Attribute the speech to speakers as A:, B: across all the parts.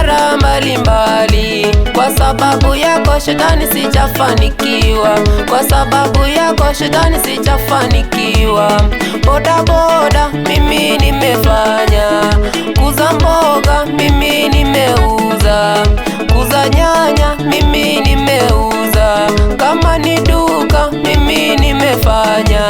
A: biashara mbalimbali. Kwa sababu yako shetani sijafanikiwa, kwa sababu yako shetani sijafanikiwa. Boda boda mimi nimefanya, kuza mboga mimi nimeuza, kuza nyanya mimi nimeuza, kama ni duka mimi nimefanya,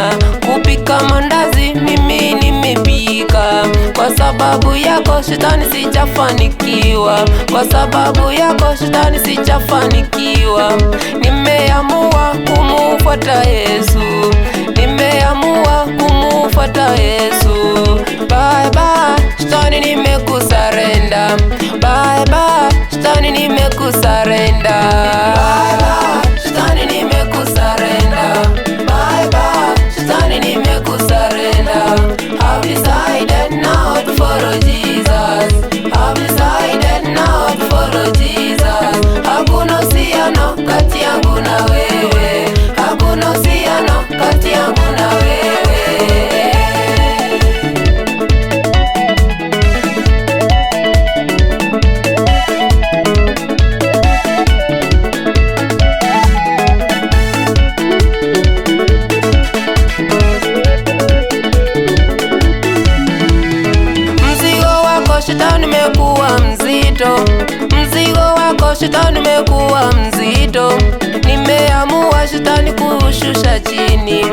A: kupika mandazi mimi nimepika. Kwa sababu yako shetani sijafanikiwa, kwa sababu yako shetani sijafanikiwa. Nimeamua kumufuata Yesu, nimeamua kumufuata Yesu. Bye bye shetani, nimekusarenda. Bye bye shetani, nimekusarenda. Bye bye shetani, nimekusarenda. Bye bye shetani, nimekusarenda. I've decided now to follow Jesus. I've decided now to follow Jesus. Hakuna uhusiano kati yangu na wewe, hakuna uhusiano kati yangu na wewe. Shetani umekuwa mzito, mzigo wako shetani umekuwa mzito. Nimeamua shetani kushusha chini,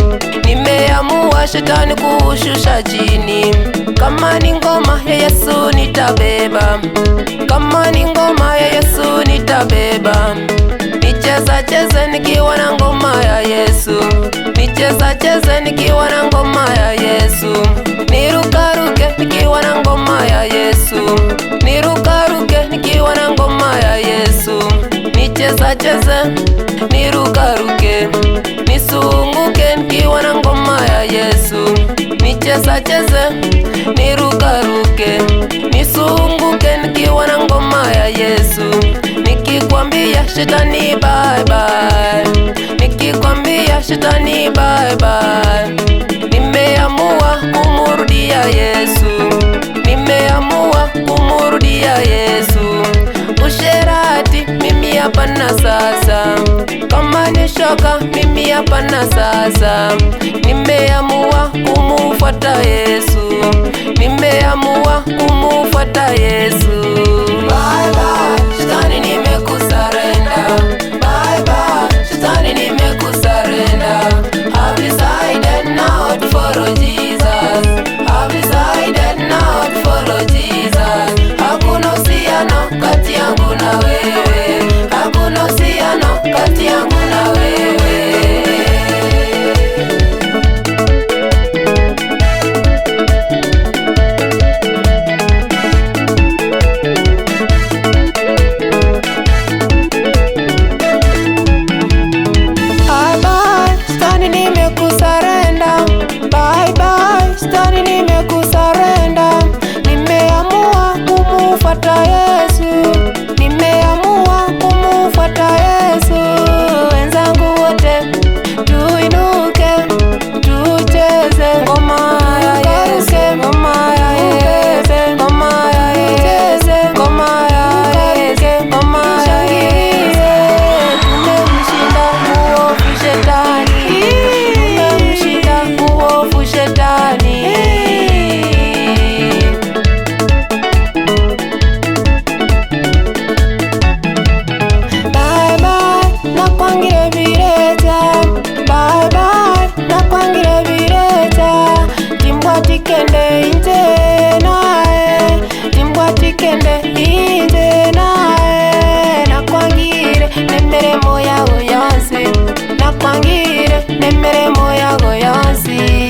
A: nimeamua shetani kushusha chini. Kama ni ngoma ya Yesu nitabeba, kama ni ngoma ya Yesu nitabeba. Nicheza cheze nikiwa na ngoma ya Yesu, nicheza cheze nikiwa na ngoma ya Yesu. Nirukaruke nikiwa na ngoma ya Yesu, nirukaruke nikiwa na ngoma ya Yesu. Nicheza cheze nirukaruke, nisunguke nikiwa na ngoma ya Yesu. Nicheza cheze nirukaruke, nisunguke nikiwa na ngoma ya Yesu. Nikikwambia shetani bye bye, nikikwambia shetani bye bye. Nimeamua kumurudia Yesu, nimeamua kumurudia Yesu. Usherati mimi hapana sasa, kama ni shoka mimi hapana sasa. Nimeamua kumufuata Yesu, nimeamua kumufuata Yesu. Bye bye shetani, nimekusarenda. Bye bye shetani, nimekusarenda. I've decided now to follow Jesus. I've decided now to follow Jesus. Hakuna uhusiano kati yangu na wewe, hakuna uhusiano kati yangu na wewe. Bye bye shetani, nimekusarenda. Nimeamua kumufuata Yesu, nimeamua kumufuata Yesu. Wenzangu wote tuinuke, tucheze ngoma ya Yesu, ngoma ya Yesu, ngoma ya Yesu, ngoma ya Yesu, ngoma ya Yesu. Tumemshinda muovu shetani, tumemshinda muovu shetani. Bye bye nakwangire bireta, bye bye nakwangire bireta. Timbwatikende inje nae, timbwatikende inje nae. Nakwangire nemeremo yago yonsi, nakwangire nemeremo yago yonsi.